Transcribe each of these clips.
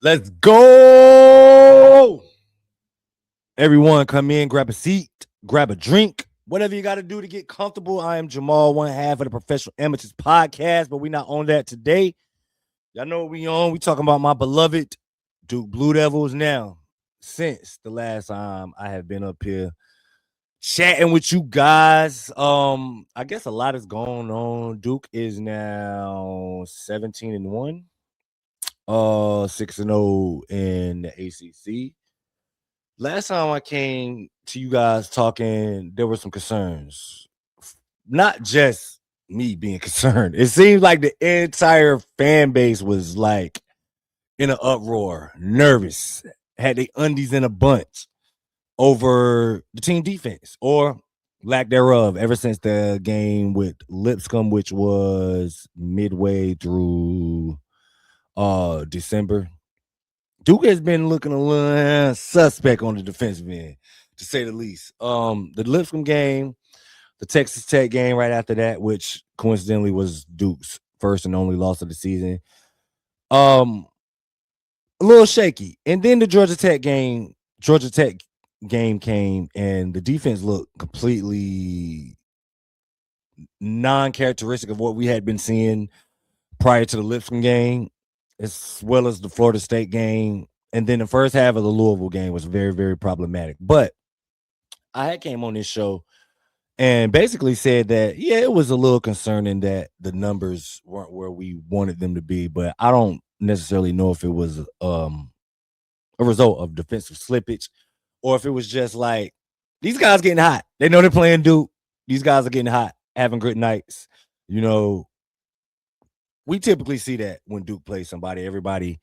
Let's go. Everyone, come in, grab a seat, grab a drink, whatever you got to do to get comfortable. I am Jamal, one half of the Professional Amateurs podcast, but we not on that today. Y'all know what we on. We talking about my beloved Duke Blue Devils now. Since the last time I have been up here chatting with you guys, I guess a lot is going on. Duke is now 17-1, 6-0 in the ACC. Last time I came to you guys talking, there were some concerns. Not just me being concerned. It seems like the entire fan base was like in an uproar, nervous, had their undies in a bunch over the team defense or lack thereof ever since the game with Lipscomb, which was midway through December. Duke has been looking a little suspect on the defensive end, to say the least. The Lipscomb game, the Texas Tech game right after that, which coincidentally was Duke's first and only loss of the season. A little shaky. And then the Georgia Tech game came, and the defense looked completely non-characteristic of what we had been seeing prior to the Lipscomb game, as well as the Florida State game. And then the first half of the Louisville game was very, very problematic. But I had came on this show and basically said that, yeah, it was a little concerning that the numbers weren't where we wanted them to be. But I don't necessarily know if it was a result of defensive slippage or if it was just like, these guys getting hot. They know they're playing Duke. These guys are getting hot, having good nights. You know, we typically see that when Duke plays somebody. Everybody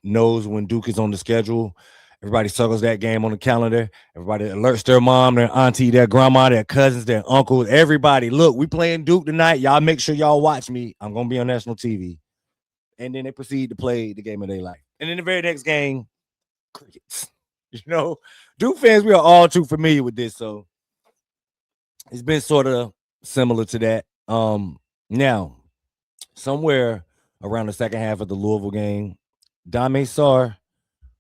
knows when Duke is on the schedule. Everybody circles that game on the calendar. Everybody alerts their mom, their auntie, their grandma, their cousins, their uncles. Everybody, look, we playing Duke tonight. Y'all make sure y'all watch me. I'm going to be on national TV. And then they proceed to play the game of their life. And in the very next game, crickets. You know, Duke fans, we are all too familiar with this. So it's been sort of similar to that. Now, somewhere around the second half of the Louisville game, Dame Sarr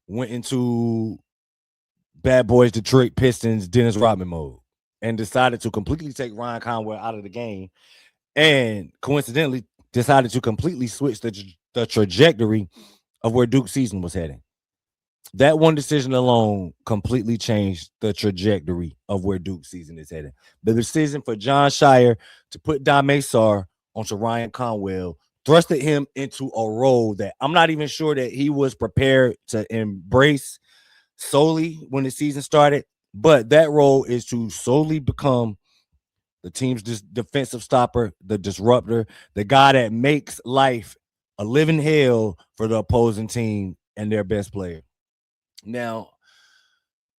went into Bad Boys Detroit Pistons Dennis Rodman mode and decided to completely take Ryan Conwell out of the game, and coincidentally decided to completely switch the trajectory of where Duke's season was heading. That one decision alone completely changed the trajectory of where Duke's season is heading. The decision for Jon Scheyer to put Dame Sarr onto Ryan Conwell thrusted him into a role that I'm not even sure that he was prepared to embrace solely when the season started. But that role is to solely become the team's defensive stopper, the disruptor, the guy that makes life a living hell for the opposing team and their best player. Now,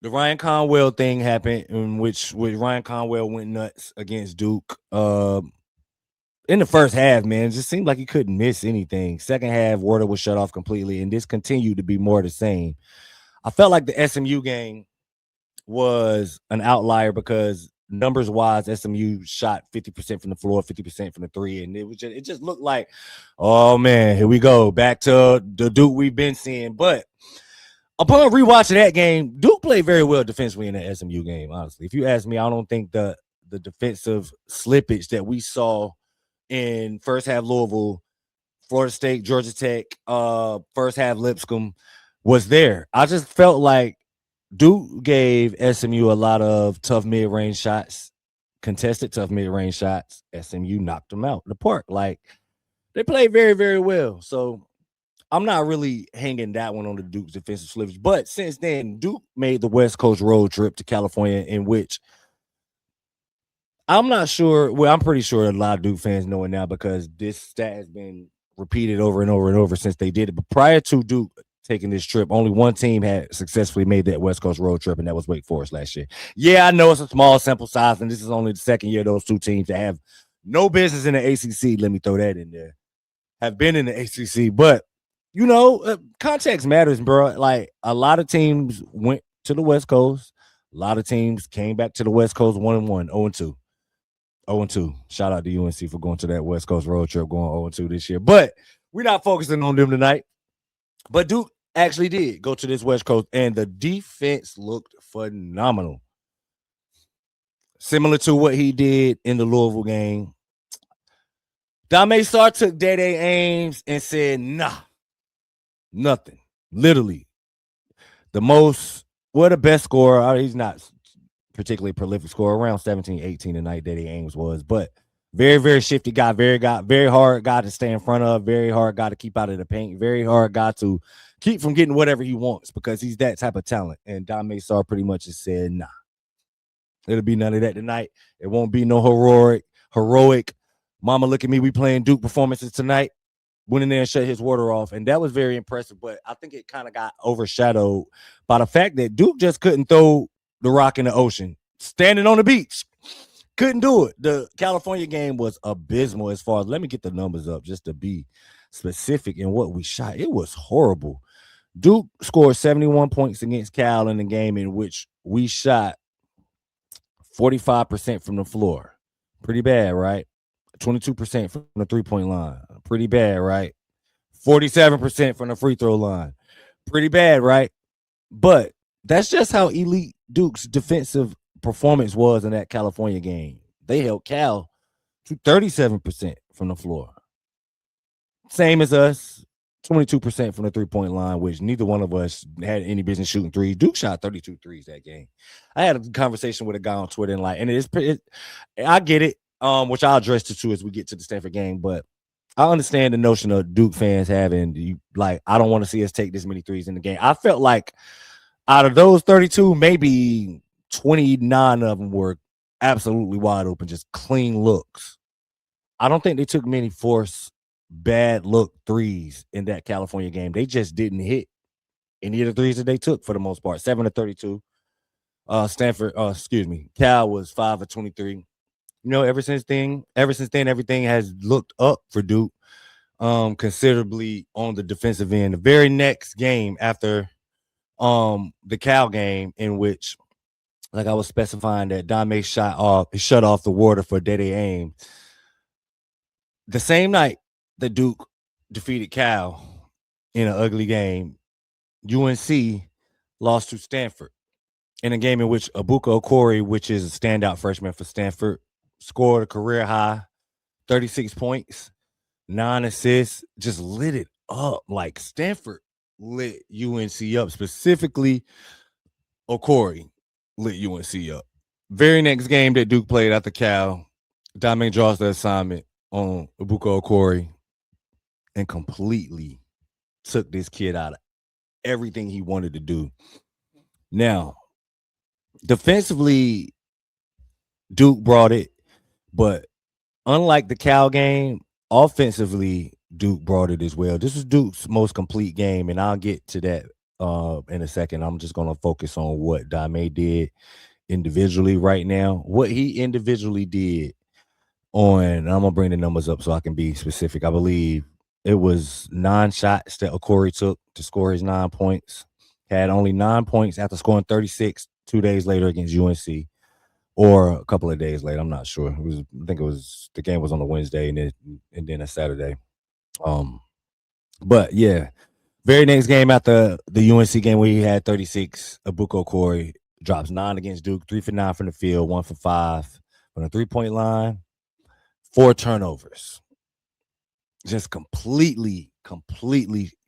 the Ryan Conwell thing happened, in which Ryan Conwell went nuts against Duke. In the first half, man, it just seemed like he couldn't miss anything. Second half, Warder was shut off completely, and this continued to be more the same. I felt like the SMU game was an outlier because numbers-wise, SMU shot 50% from the floor, 50% from the three, and it just looked like, oh man, here we go, back to the Duke we've been seeing. But upon rewatching that game, Duke played very well defensively in the SMU game. Honestly, if you ask me, I don't think the defensive slippage that we saw in first half Louisville, Florida State, Georgia Tech, first half Lipscomb was there. I just felt like Duke gave SMU a lot of tough mid-range shots, contested tough mid-range shots. SMU knocked them out of the park. Like, they played very, very well. So I'm not really hanging that one on the Duke's defensive slippage. But since then, Duke made the West Coast road trip to California, in which I'm not sure. Well, I'm pretty sure a lot of Duke fans know it now because this stat has been repeated over and over and over since they did it. But prior to Duke taking this trip, only one team had successfully made that West Coast road trip, and that was Wake Forest last year. Yeah, I know it's a small sample size, and this is only the second year those two teams that have no business in the ACC. Let me throw that in there. Have been in the ACC, but you know, context matters, bro. Like, a lot of teams went to the West Coast. A lot of teams came back to the West Coast 1-1, 0-2. 0-2. Shout out to UNC for going to that West Coast road trip, going 0-2 this year. But we're not focusing on them tonight. But Duke actually did go to this West Coast, and the defense looked phenomenal. Similar to what he did in the Louisville game. Dame Sarr took Dede Ames and said, nah, nothing. Literally. The best scorer. He's not particularly prolific scorer, around 17, 18 tonight, Dede Ames was, but very, very shifty guy, very hard guy to stay in front of, very hard guy to keep out of the paint, very hard guy to keep from getting whatever he wants because he's that type of talent. And Dame Sarr pretty much just said, nah, it'll be none of that tonight. It won't be no heroic, mama, look at me, we playing Duke performances tonight. Went in there and shut his water off, and that was very impressive. But I think it kind of got overshadowed by the fact that Duke just couldn't throw the rock in the ocean, standing on the beach. Couldn't do it. The California game was abysmal as far as, let me get the numbers up just to be specific in what we shot. It was horrible. Duke scored 71 points against Cal in the game in which we shot 45% from the floor. Pretty bad, right? 22% from the three-point line. Pretty bad, right? 47% from the free throw line. Pretty bad, right? But that's just how elite Duke's defensive performance was in that California game. They held Cal to 37% from the floor. Same as us, 22% from the three-point line, which neither one of us had any business shooting threes. Duke shot 32 threes that game. I had a conversation with a guy on Twitter and I get it. Which I'll address too as we get to the Stanford game, but I understand the notion of Duke fans having I don't want to see us take this many threes in the game. I felt like out of those 32, maybe 29 of them were absolutely wide open, just clean looks. I don't think they took many forced bad look threes in that California game. They just didn't hit any of the threes that they took for the most part. 7 of 32. Cal was 5 of 23. Ever since then, everything has looked up for Duke considerably on the defensive end. The very next game after the Cal game, in which, like I was specifying, that Dame shut off the water for Dede Ames. The same night that Duke defeated Cal in an ugly game, UNC lost to Stanford in a game in which Abuka Okori, which is a standout freshman for Stanford, scored a career high 36 points, 9 assists, just lit it up. Like Stanford lit UNC up, specifically Okori lit UNC up. Very next game that Duke played after Cal, Dame draws the assignment on Abuka Okori and completely took this kid out of everything he wanted to do. Now, defensively, Duke brought it, but unlike the Cal game, offensively, Duke brought it as well. This was Duke's most complete game, and I'll get to that in a second. I'm just going to focus on what Dame did individually right now. What he individually did I'm going to bring the numbers up so I can be specific. I believe it was 9 shots that Okori took to score his 9 points. Had only 9 points after scoring 36 2 days later against UNC. Or a couple of days later, I'm not sure. The game was on a Wednesday and then a Saturday. But yeah, very next game after the UNC game where he had 36, Abuka Okori drops 9 against Duke, 3 for 9 from the field, 1 for 5 from the 3-point line, 4 turnovers. Just completely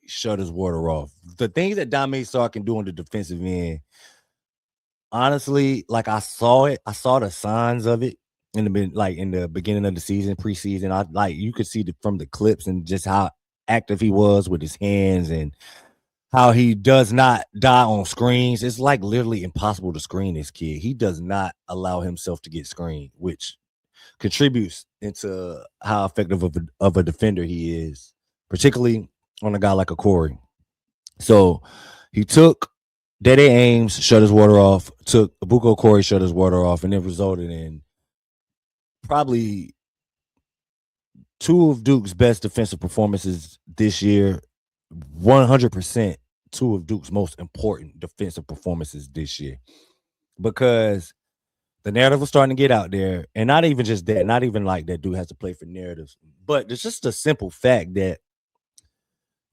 shut his water off. The things that Dame Sarr can do on the defensive end, honestly, like I saw the signs of it in the beginning of the season, preseason. You could see from the clips and just how active he was with his hands and how he does not die on screens. It's like literally impossible to screen this kid. He does not allow himself to get screened, which contributes into how effective of a defender he is, particularly on a guy like Okori. So he took Dede Ames, shut his water off, took Abuka Okori, shut his water off, and it resulted in probably 2 of Duke's best defensive performances this year, 100% 2 of Duke's most important defensive performances this year. Because the narrative was starting to get out there, and not even just that, not even like that Duke has to play for narratives, but it's just a simple fact that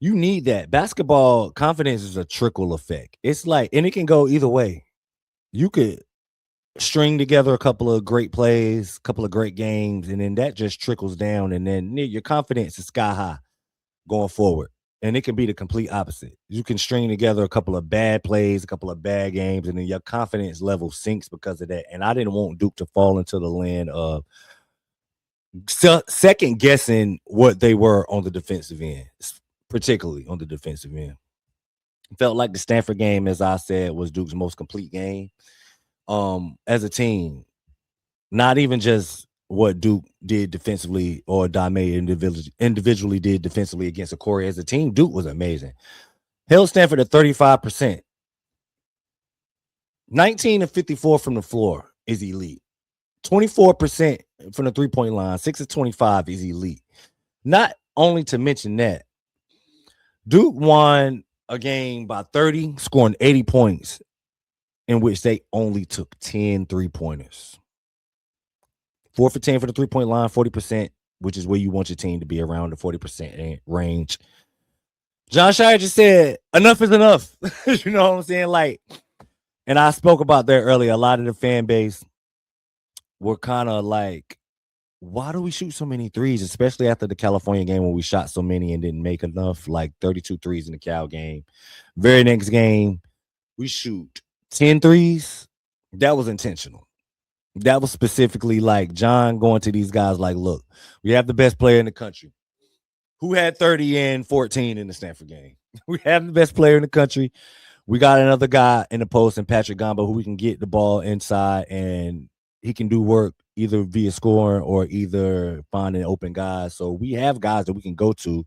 You need that. Basketball confidence is a trickle effect. It's like, and it can go either way. You could string together a couple of great plays, a couple of great games, and then that just trickles down, and then your confidence is sky high going forward. And it can be the complete opposite. You can string together a couple of bad plays, a couple of bad games, and then your confidence level sinks because of that. And I didn't want Duke to fall into the land of second guessing what they were on the defensive end, particularly on the defensive end. Felt like the Stanford game, as I said, was Duke's most complete game. As a team, not even just what Duke did defensively or Dame individually did defensively against Corey. As a team, Duke was amazing. Held Stanford at 35%. 19 of 54 from the floor is elite. 24% from the three-point line, 6 of 25 is elite. Not only to mention that, Duke won a game by 30, scoring 80 points, in which they only took 10 3-pointers. 4 for 10 for the three-point line, 40%, which is where you want your team to be, around the 40% range. Jon Scheyer just said, enough is enough. You know what I'm saying? Like, and I spoke about that earlier. A lot of the fan base were kind of like, why do we shoot so many threes, especially after the California game when we shot so many and didn't make enough, like 32 threes in the Cal game. Very next game, we shoot 10 threes. That was intentional. That was specifically like John going to these guys like, look, we have the best player in the country who had 30 and 14 in the Stanford game. We have the best player in the country. We got another guy in the post, and Patrick Gamba, who we can get the ball inside, and he can do work either via scoring or either finding open guys. So we have guys that we can go to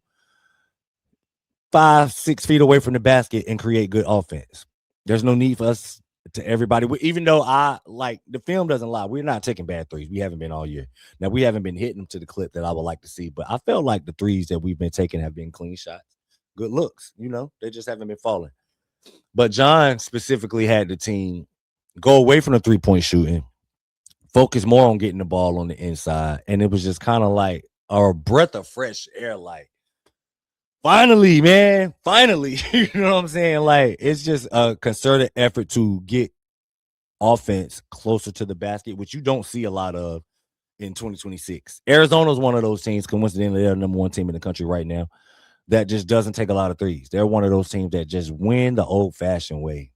5-6 feet away from the basket and create good offense. There's no need for us to everybody. Even though I like the film doesn't lie, we're not taking bad threes. We haven't been all year. Now we haven't been hitting them to the clip that I would like to see, but I felt like the threes that we've been taking have been clean shots, good looks. You know, they just haven't been falling. But John specifically had the team go away from the 3-point shooting, focus more on getting the ball on the inside, and it was just kind of like a breath of fresh air. Like, finally, man, finally. You know what I'm saying? Like, it's just a concerted effort to get offense closer to the basket, which you don't see a lot of in 2026. Arizona's one of those teams. Coincidentally, they're the number one team in the country right now that just doesn't take a lot of threes. They're one of those teams that just win the old-fashioned way.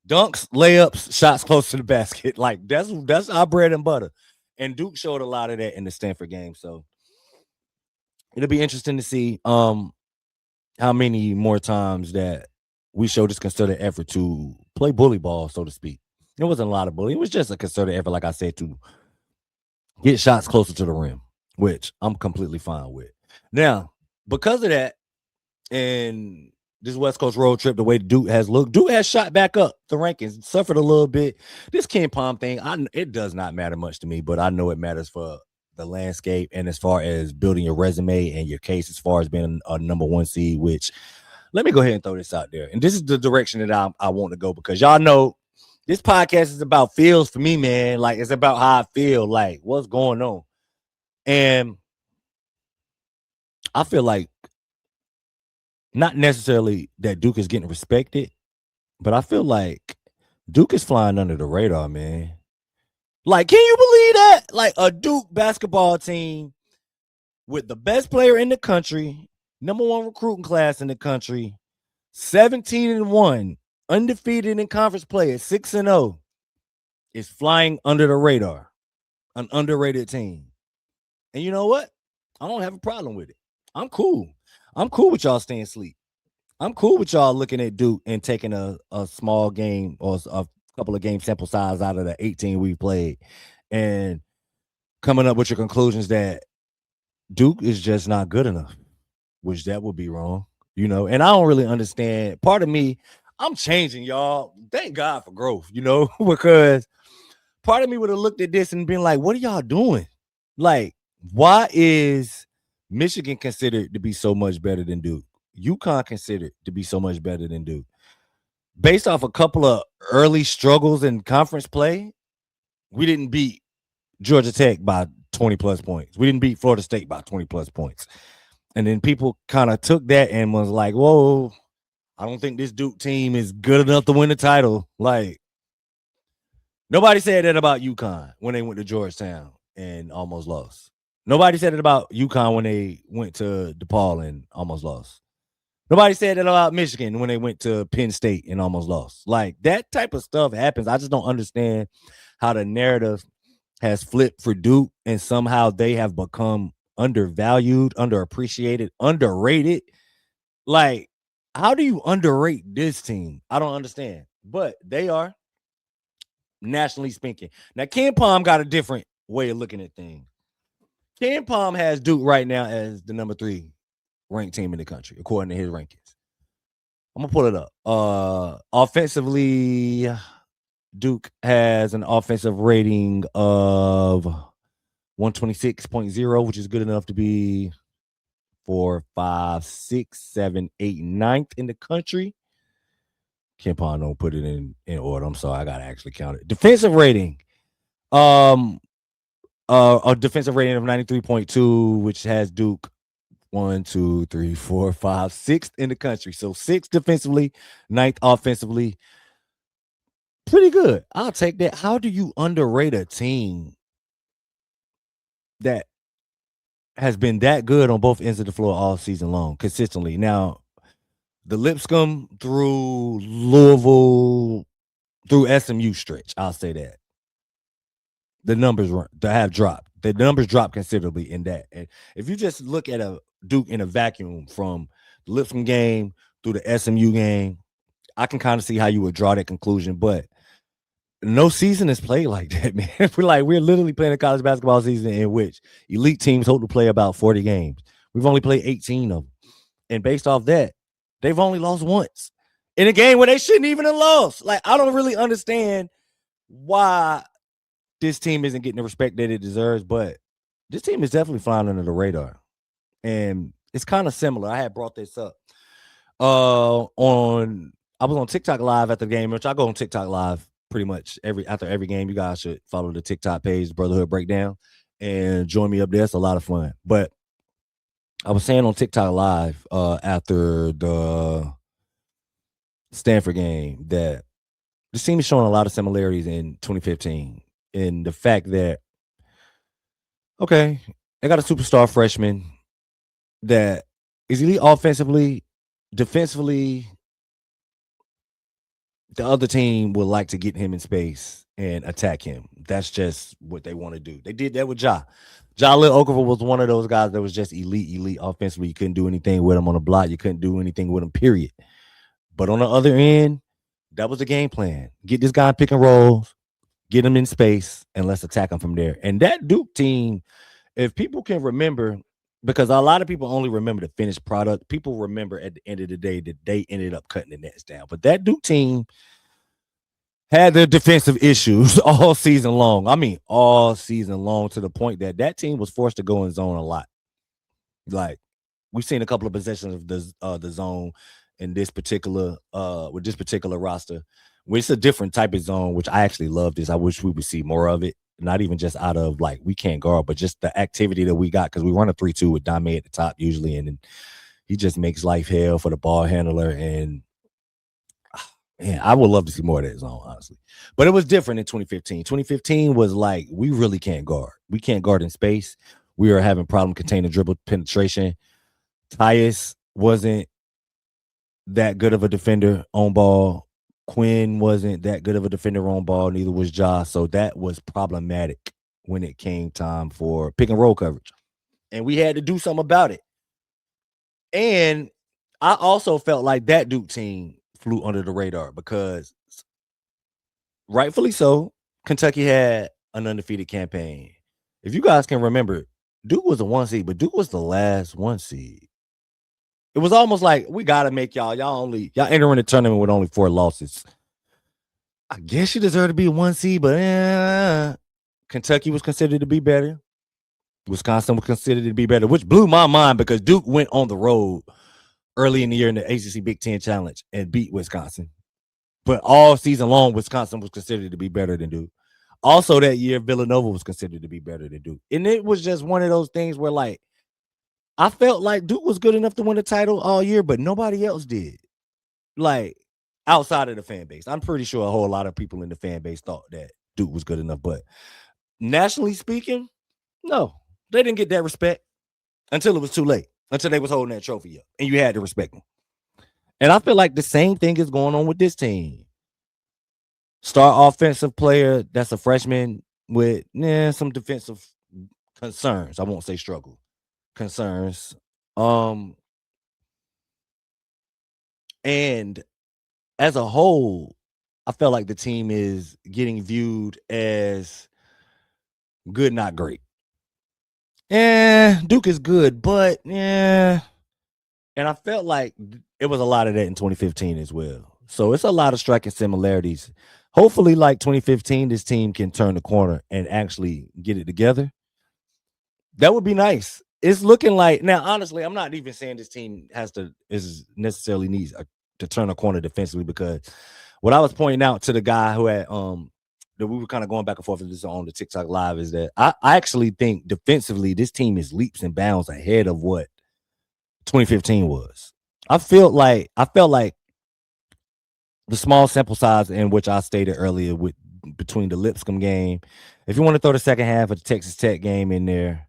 Dunks, layups, shots close to the basket. Like, that's our bread and butter. And Duke showed a lot of that in the Stanford game. So it'll be interesting to see how many more times that we show this concerted effort to play bully ball, so to speak. It wasn't a lot of bullying. It was just a concerted effort, like I said, to get shots closer to the rim, which I'm completely fine with. Now, because of that, and this West Coast road trip, the way Duke has looked, Duke has shot back up the rankings, suffered a little bit. This KenPom thing, it does not matter much to me, but I know it matters for the landscape and as far as building your resume and your case as far as being a number one seed, which let me go ahead and throw this out there. And this is the direction that I want to go, because y'all know this podcast is about feels for me, man. Like, it's about how I feel, like what's going on. And I feel like not necessarily that Duke is getting respected, but I feel like Duke is flying under the radar, man. Like, can you believe that? Like, a Duke basketball team with the best player in the country, number one recruiting class in the country, 17-1, undefeated in conference play at 6-0, is flying under the radar. An underrated team. And you know what? I don't have a problem with it. I'm cool. I'm cool with y'all staying asleep. I'm cool with y'all looking at Duke and taking a small game or a couple of game sample size out of the 18 we played and coming up with your conclusions that Duke is just not good enough, which that would be wrong, you know. And I don't really understand. Part of me, I'm changing, y'all. Thank God for growth, you know, because part of me would have looked at this and been like, what are y'all doing? Like, why is Michigan considered to be so much better than Duke? UConn considered to be so much better than Duke. Based off a couple of early struggles in conference play, we didn't beat Georgia Tech by 20 plus points. We didn't beat Florida State by 20 plus points. And then people kind of took that and was like, whoa, I don't think this Duke team is good enough to win the title. Like, nobody said that about UConn when they went to Georgetown and almost lost. Nobody said it about UConn when they went to DePaul and almost lost. Nobody said that about Michigan when they went to Penn State and almost lost. Like, that type of stuff happens. I just don't understand how the narrative has flipped for Duke and somehow they have become undervalued, underappreciated, underrated. Like, how do you underrate this team? I don't understand. But they are, nationally speaking. Now, Ken Palm got a different way of looking at things. Ken Palm has Duke right now as the number 3 ranked team in the country, according to his rankings. I'm gonna pull it up. Offensively, Duke has an offensive rating of 126.0, which is good enough to be 4, 5, 6, 7, 8, 9th in the country. Ken Palm don't put it in order. I'm sorry, I gotta actually count it. Defensive rating. A defensive rating of 93.2, which has Duke 1, 2, 3, 4, 5, 6th in the country. So 6th defensively, 9th offensively. Pretty good. I'll take that. How do you underrate a team that has been that good on both ends of the floor all season long, consistently? Now, the Lipscomb through Louisville, through SMU stretch, I'll say that. The numbers have dropped. The numbers dropped considerably in that. And if you just look at a Duke in a vacuum from the Lipscomb game through the SMU game, I can kind of see how you would draw that conclusion. But no season is played like that, man. We're literally playing a college basketball season in which elite teams hope to play about 40 games. We've only played 18 of them. And based off that, they've only lost once in a game where they shouldn't even have lost. Like, I don't really understand why this team isn't getting the respect that it deserves, but this team is definitely flying under the radar. And it's kind of similar. I had brought this up. I was on TikTok live at the game, which I go on TikTok live pretty much after every game. You guys should follow the TikTok page, Brotherhood Breakdown, and join me up there. It's a lot of fun. But I was saying on TikTok live after the Stanford game that this team is showing a lot of similarities in 2015. In the fact that, okay, they got a superstar freshman that is elite offensively, defensively. The other team would like to get him in space and attack him. That's just what they want to do. They did that with Ja. Jahlil Okafor was one of those guys that was just elite offensively. You couldn't do anything with him on the block. You couldn't do anything with him, period. But on the other end, that was the game plan. Get this guy pick and rolls, get him in space, and let's attack him from there. And that Duke team, if people can remember, because a lot of people only remember the finished product, people remember at the end of the day that they ended up cutting the nets down. But that Duke team had their defensive issues all season long. I mean, all season long, to the point that that team was forced to go in zone a lot. Like, we've seen a couple of possessions of the zone in this particular with this particular roster, which is a different type of zone, which I actually love this. I wish we would see more of it. Not even just out of like we can't guard, but just the activity that we got, because we run a 3-2 with Dame at the top usually, and then he just makes life hell for the ball handler. And man, I would love to see more of that zone, honestly. But it was different in 2015. 2015 was like, we really can't guard. We can't guard in space. We were having problem containing dribble penetration. Tyus wasn't that good of a defender on ball. Quinn wasn't that good of a defender on ball. Neither was Ja. So that was problematic when it came time for pick and roll coverage. And we had to do something about it. And I also felt like that Duke team flew under the radar because, rightfully so, Kentucky had an undefeated campaign. If you guys can remember, Duke was the 1 seed, but Duke was the last 1 seed. It was almost like, we got to make y'all entering the tournament with only 4 losses. I guess you deserve to be 1 seed, but Kentucky was considered to be better. Wisconsin was considered to be better, which blew my mind because Duke went on the road early in the year in the ACC Big Ten Challenge and beat Wisconsin. But all season long, Wisconsin was considered to be better than Duke. Also that year, Villanova was considered to be better than Duke. And it was just one of those things where, like, I felt like Duke was good enough to win the title all year, but nobody else did. Like outside of the fan base, I'm pretty sure a whole lot of people in the fan base thought that Duke was good enough, but nationally speaking, no, they didn't get that respect until it was too late. Until they was holding that trophy up, and you had to respect them. And I feel like the same thing is going on with this team. Star offensive player that's a freshman with some defensive concerns. I won't say struggle. Concerns. And as a whole, I felt like the team is getting viewed as good, not great. Duke is good, but and I felt like it was a lot of that in 2015 as well. So it's a lot of striking similarities. Hopefully, like 2015, this team can turn the corner and actually get it together. That would be nice. It's looking like now, honestly, I'm not even saying this team is necessarily needs to turn a corner defensively, because what I was pointing out to the guy who had that we were kind of going back and forth with this on the TikTok live is that I actually think defensively this team is leaps and bounds ahead of what 2015 was. I felt like the small sample size in which I stated earlier with between the Lipscomb game, if you want to throw the second half of the Texas Tech game in there,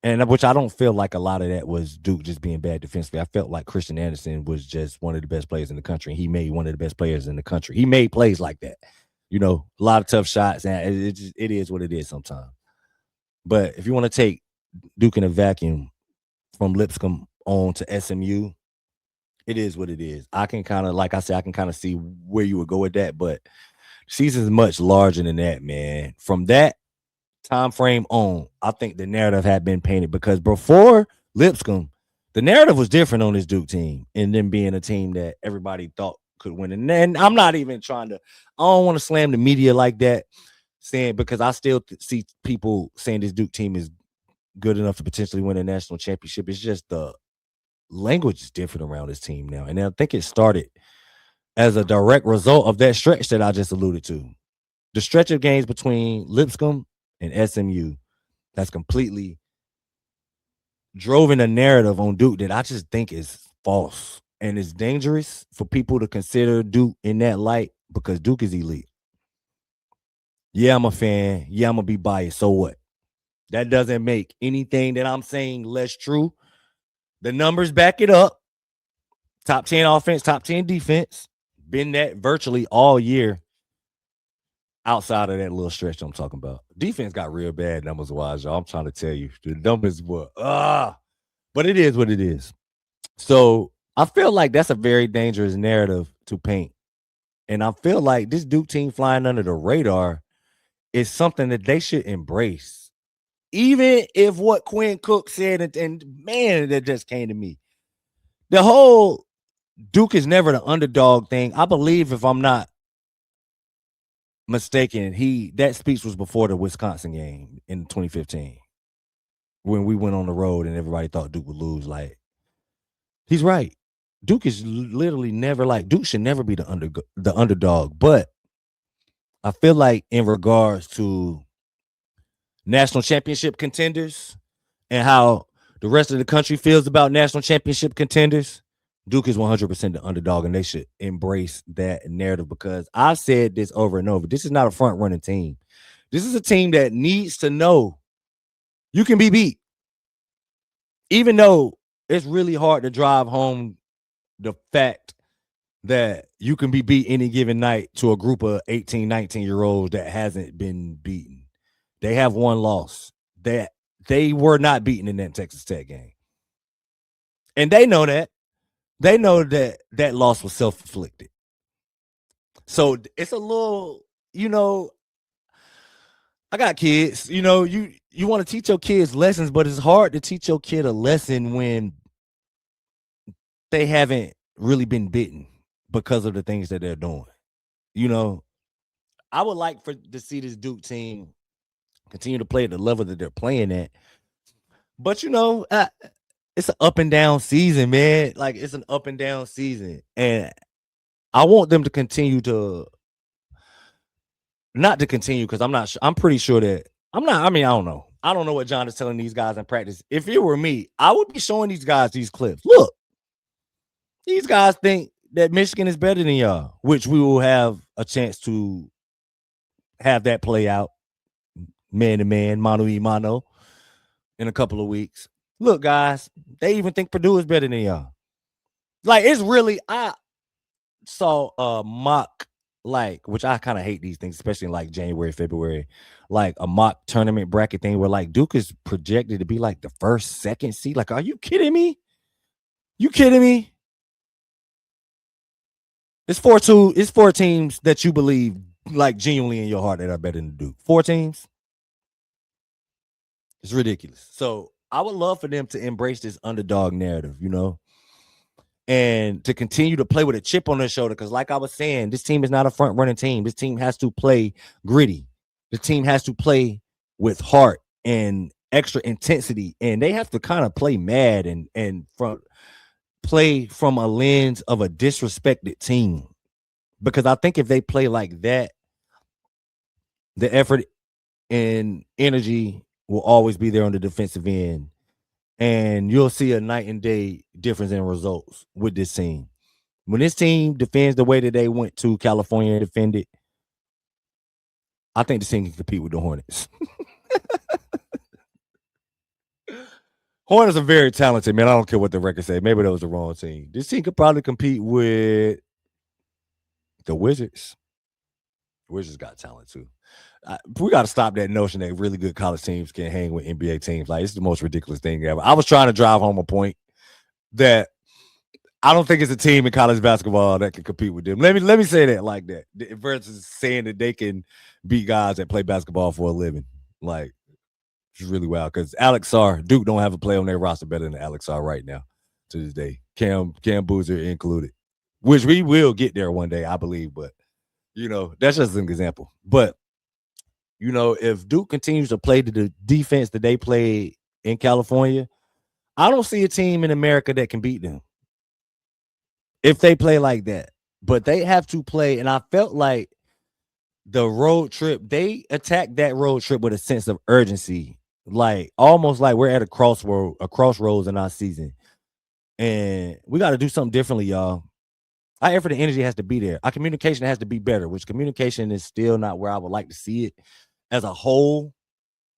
and which I don't feel like a lot of that was Duke just being bad defensively. I felt like Christian Anderson was just one of the best players in the country. He made one of the best players in the country. He made plays like that, a lot of tough shots, and it is what it is sometimes. But if you want to take Duke in a vacuum from Lipscomb on to SMU, it is what it is. I can kind of, like I said, I can kind of see where you would go with that, but the season's much larger than that, man. From that time frame on, I think the narrative had been painted, because before Lipscomb, the narrative was different on this Duke team, and them being a team that everybody thought could win. And I'm not even I don't want to slam the media like that, saying, because I still see people saying this Duke team is good enough to potentially win a national championship. It's just the language is different around this team now. And I think it started as a direct result of that stretch that I just alluded to. The stretch of games between Lipscomb and SMU that's completely drove in a narrative on Duke that I just think is false. And it's dangerous for people to consider Duke in that light, because Duke is elite. Yeah, I'm a fan. Yeah, I'm going to be biased. So what? That doesn't make anything that I'm saying less true. The numbers back it up. Top 10 offense, top 10 defense. Been that virtually all year outside of that little stretch I'm talking about. Defense got real bad numbers wise, y'all. I'm trying to tell you. The numbers were, but it is what it is. So I feel like that's a very dangerous narrative to paint. And I feel like this Duke team flying under the radar is something that they should embrace. Even if what Quinn Cook said, and man, that just came to me. The whole Duke is never the underdog thing. I believe, if I'm not mistaken, that speech was before the Wisconsin game in 2015, when we went on the road and everybody thought Duke would lose. Like, he's right. Duke is literally never, like, Duke should never be the underdog. But I feel like in regards to national championship contenders and how the rest of the country feels about national championship contenders, Duke is 100% the underdog, and they should embrace that narrative, because I've said this over and over. This is not a front-running team. This is a team that needs to know you can be beat. Even though it's really hard to drive home the fact that you can be beat any given night to a group of 18, 19-year-olds that hasn't been beaten. They have one loss. That they were not beaten in that Texas Tech game. And they know that. They know that that loss was self-inflicted. So it's a little, I got kids, you want to teach your kids lessons, but it's hard to teach your kid a lesson when they haven't really been bitten because of the things that they're doing. I would like to see this Duke team continue to play at the level that they're playing at. But, it's an up and down season, man. Like, it's an up and down season. And I want them to continue to not to continue, because I'm not sure. I'm pretty sure that I don't know. I don't know what John is telling these guys in practice. If it were me, I would be showing these guys these clips. Look, these guys think that Michigan is better than y'all, which we will have a chance to have that play out man to man, mano y mano, in a couple of weeks. Look, guys, they even think Purdue is better than y'all. Like, it's really, I saw a mock, like, which I kind of hate these things, especially in like January, February, like a mock tournament bracket thing where like Duke is projected to be like the first, second seed. Like, are you kidding me? You kidding me? It's four teams that you believe like genuinely in your heart that are better than Duke. 4 teams. It's ridiculous. So I would love for them to embrace this underdog narrative, you know, and to continue to play with a chip on their shoulder. Because, like I was saying, this team is not a front running team. This team has to play gritty. The team has to play with heart and extra intensity, and they have to kind of play mad and play from a lens of a disrespected team. Because I think if they play like that, the effort and energy will always be there on the defensive end. And you'll see a night and day difference in results with this team. When this team defends the way that they went to California and defended, I think this team can compete with the Hornets. Hornets are very talented, man. I don't care what the record say. Maybe that was the wrong team. This team could probably compete with the Wizards. Wizards got talent too. We got to stop that notion that really good college teams can hang with NBA teams. Like, it's the most ridiculous thing ever. I was trying to drive home a point that I don't think it's a team in college basketball that can compete with them. Let me say that like that versus saying that they can beat guys that play basketball for a living. Like, it's really wild because Alex Sarr, Duke don't have a player on their roster better than Alex Sarr right now to this day. Cam Boozer included, which we will get there one day, I believe. But, you know, that's just an example. But, you know, if Duke continues to play the defense that they played in California, I don't see a team in America that can beat them if they play like that. But they have to play, and I felt like the road trip, they attacked that road trip with a sense of urgency, like almost like we're at a crossroads in our season, and we got to do something differently, y'all. Our effort and energy has to be there. Our communication has to be better, which communication is still not where I would like to see it as a whole.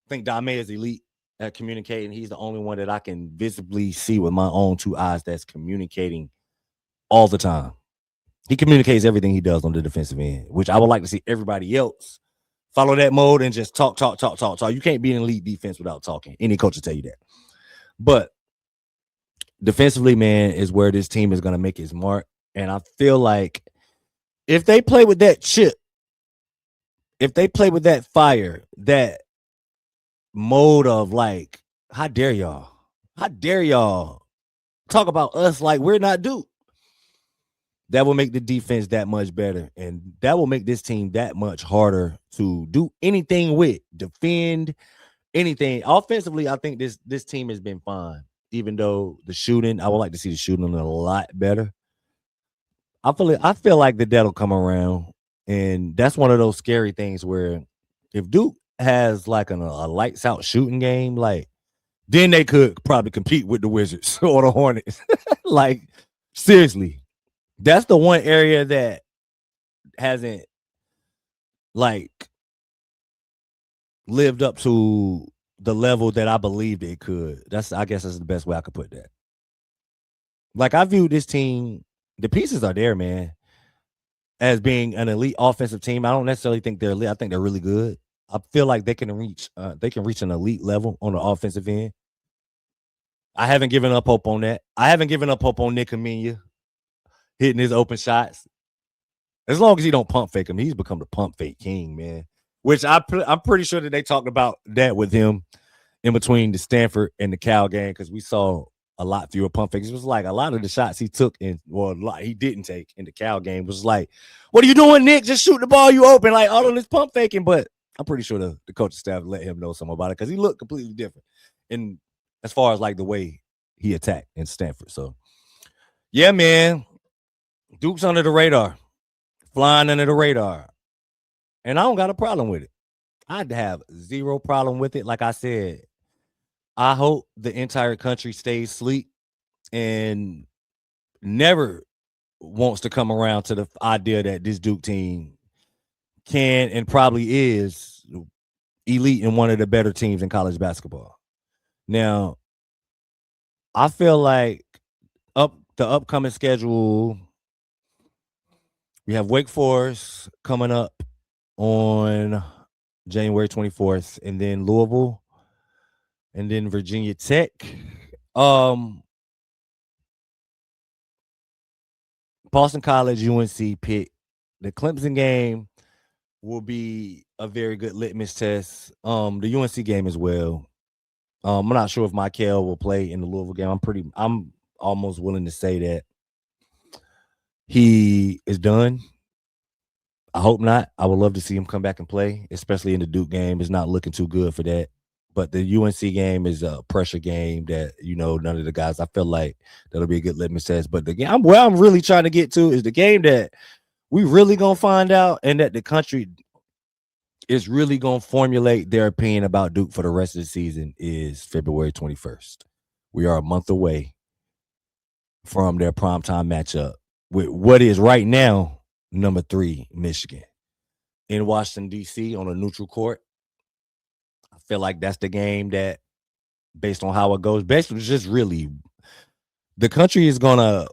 I think Dame is elite at communicating. He's the only one that I can visibly see with my own 2 eyes that's communicating all the time. He communicates everything he does on the defensive end, which I would like to see everybody else follow that mode and just talk. You can't be an elite defense without talking. Any coach will tell you that. But defensively, man, is where this team is going to make its mark. And I feel like if they play with that chip, if they play with that fire, that mode of like, how dare y'all? How dare y'all talk about us like we're not Duke? That will make the defense that much better. And that will make this team that much harder to do anything with, defend, anything. Offensively, I think this team has been fine. Even though the shooting, I would like to see the shooting a lot better. I feel like that'll come around. And that's one of those scary things where if Duke has like a lights out shooting game, like then they could probably compete with the Wizards or the Hornets. Like, seriously. That's the one area that hasn't like lived up to the level that I believed it could. I guess that's the best way I could put that. Like, I view this team, the pieces are there, man, as being an elite offensive team. I don't necessarily think they're elite. I think they're really good. I feel like they can reach an elite level on the offensive end. I haven't given up hope on that. I haven't given up hope on Nick Amenia hitting his open shots. As long as he don't pump fake him, he's become the pump fake king, man. Which I'm pretty sure that they talked about that with him in between the Stanford and the Cal game, because we saw a lot fewer pump fakes. It was like a lot of the shots he took he didn't take in the Cal game was like, what are you doing, Nick? Just shoot the ball, you open. Like, all of this pump faking. But I'm pretty sure the coaching staff let him know something about it because he looked completely different. And as far as like the way he attacked in Stanford. So, yeah, man. Duke's under the radar, flying under the radar. And I don't got a problem with it. I'd have zero problem with it. Like I said, I hope the entire country stays asleep and never wants to come around to the idea that this Duke team can and probably is elite and one of the better teams in college basketball. Now, I feel like up the upcoming schedule, we have Wake Forest coming up on January 24th, and then Louisville, and then Virginia Tech. Um, Boston College, UNC, Pitt. The Clemson game will be a very good litmus test. The UNC game as well. I'm not sure if Michael will play in the Louisville game. I'm almost willing to say that he is done. I hope not. I would love to see him come back and play, especially in the Duke game. It's not looking too good for that. But the UNC game is a pressure game that, none of the guys, I feel like that'll be a good litmus test. But the game where I'm really trying to get to is the game that we really gonna find out and that the country is really gonna formulate their opinion about Duke for the rest of the season is February 21st. We are a month away from their primetime matchup with what is right now number 3 Michigan in Washington, D.C. on a neutral court. I feel like that's the game that, based on how it goes, basically just really the country is gonna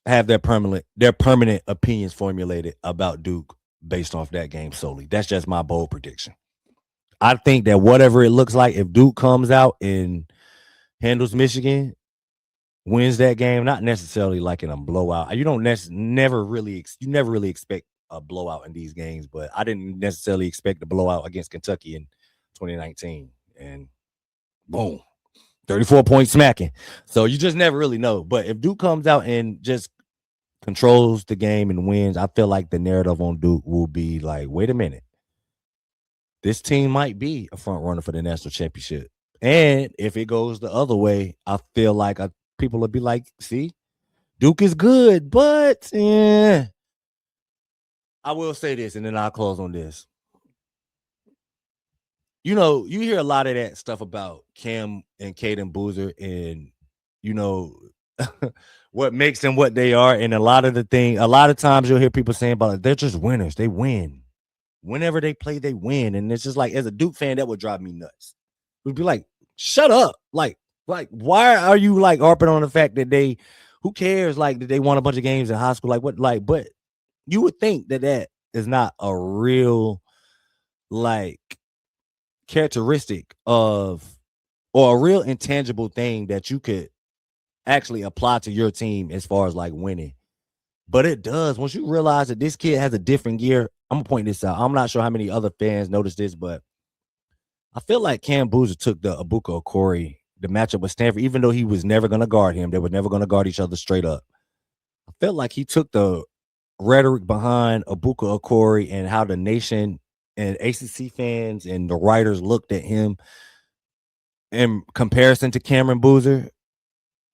have their permanent opinions formulated about Duke based off that game solely. That's just my bold prediction. I think that whatever it looks like, if Duke comes out and handles Michigan, wins that game, not necessarily like in a blowout. You don't never really expect a blowout in these games, but I didn't necessarily expect a blowout against Kentucky in 2019, and boom, 34-point smacking. So you just never really know. But if Duke comes out and just controls the game and wins, I feel like the narrative on Duke will be like, wait a minute, this team might be a front runner for the national championship. And if it goes the other way, I feel like people will be like, see, Duke is good, but I will say this, and then I'll close on this. You hear a lot of that stuff about Cam and Caden Boozer and, what makes them what they are. And a lot of times you'll hear people saying about it, they're just winners. They win. Whenever they play, they win. And it's just like, as a Duke fan, that would drive me nuts. We'd be like, shut up. Like, why are you like harping on the fact that who cares? Like, that they won a bunch of games in high school? Like, what? Like, but you would think that is not a real, like, characteristic of, or a real intangible thing that you could actually apply to your team as far as like winning. But it does. Once you realize that this kid has a different gear, I'm gonna point this out. I'm not sure how many other fans noticed this, but I feel like Cam Boozer took the Abuka Okori, the matchup with Stanford, even though he was never gonna guard him. They were never gonna guard each other straight up. I felt like he took the rhetoric behind Abuka Okori and how the nation and ACC fans and the writers looked at him in comparison to Cameron Boozer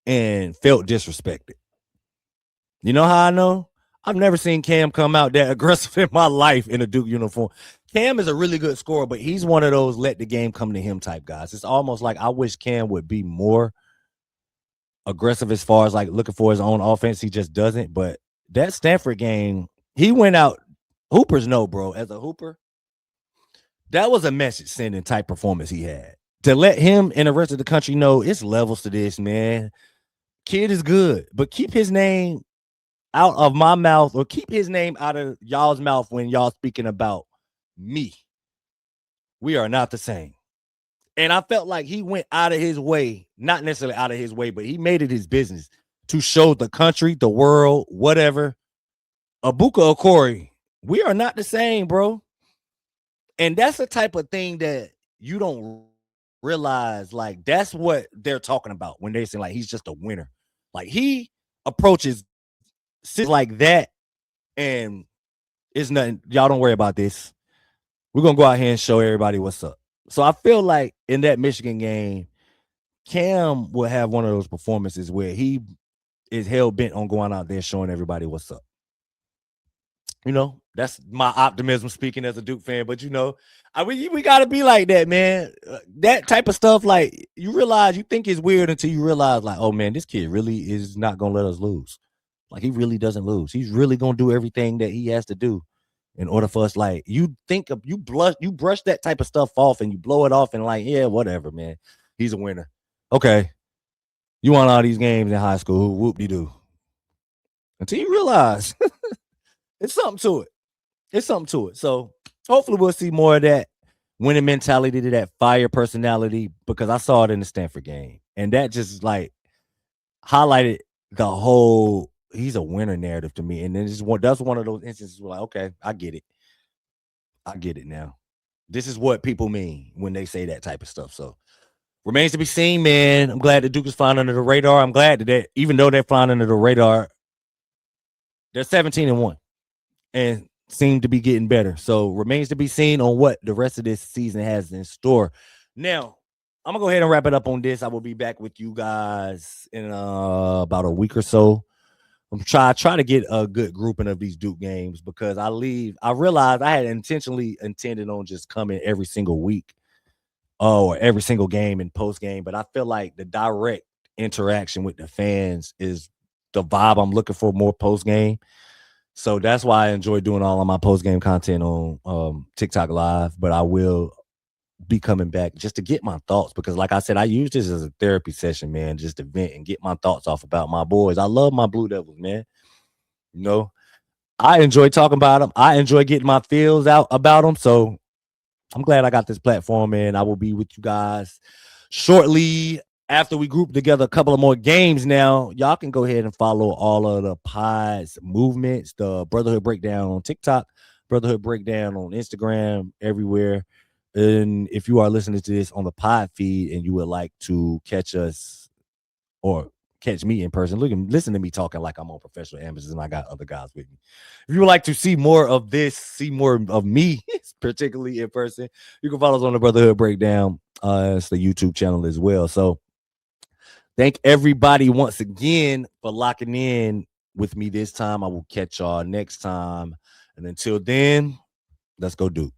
and felt disrespected. You know how I know? I've never seen Cam come out that aggressive in my life in a Duke uniform. Cam is a really good scorer, but he's one of those let the game come to him type guys. It's almost like I wish Cam would be more aggressive as far as like looking for his own offense. He just doesn't. But that Stanford game, he went out. Hoopers know, bro. As a hooper, that was a message sending type performance he had. To let him and the rest of the country know it's levels to this, man. Kid is good, but keep his name out of my mouth, or keep his name out of y'all's mouth when y'all speaking about me. We are not the same. And I felt like he went out of his way, not necessarily out of his way, but he made it his business to show the country, the world, whatever. Abuka Okori, we are not the same, bro. And that's the type of thing that you don't realize. Like, that's what they're talking about when they say like he's just a winner. Like, he approaches like that, and it's nothing. Y'all don't worry about this. We're gonna go out here and show everybody what's up. So I feel like in that Michigan game, Cam will have one of those performances where he is hell bent on going out there showing everybody what's up. That's my optimism speaking as a Duke fan. But we got to be like that, man. That type of stuff, like you realize, you think it's weird until you realize, like, oh man, this kid really is not gonna let us lose. Like he really doesn't lose. He's really gonna do everything that he has to do in order for us. Like you brush that type of stuff off and you blow it off and like, yeah, whatever, man. He's a winner. Okay, you won all these games in high school. Whoop de doo. Until you realize it's something to it. It's something to it. So hopefully we'll see more of that winning mentality, to that fire personality, because I saw it in the Stanford game. And that just like highlighted the whole he's a winner narrative to me. And then that's one of those instances where, like, okay, I get it. I get it now. This is what people mean when they say that type of stuff. So remains to be seen, man. I'm glad that Duke is flying under the radar. I'm glad that even though they're flying under the radar, they're 17-1 and seem to be getting better. So remains to be seen on what the rest of this season has in store. Now, I'm gonna go ahead and wrap it up on this. I will be back with you guys in about a week or so. I'm try to get a good grouping of these Duke games, because I realized I had intended on just coming every single week, or every single game and post game. But I feel like the direct interaction with the fans is the vibe I'm looking for more post game. So that's why I enjoy doing all of my post game content on TikTok Live. But I will be coming back just to get my thoughts, because like I said, I use this as a therapy session, man, just to vent and get my thoughts off about my boys. I love my Blue Devils, man. I enjoy talking about them. I enjoy getting my feels out about them. So I'm glad I got this platform, and I will be with you guys shortly after we group together a couple of more games. Now, y'all can go ahead and follow all of the pods movements, the Brotherhood Breakdown on TikTok, Brotherhood Breakdown on Instagram, everywhere. And if you are listening to this on the pod feed and you would like to catch us or catch me in person, listen to me talking like I'm on Professional Amateurs and I got other guys with me. If you would like to see more of this, see more of me, particularly in person, you can follow us on the Brotherhood Breakdown. It's the YouTube channel as well. So thank everybody once again for locking in with me this time. I will catch y'all next time. And until then, let's go Duke.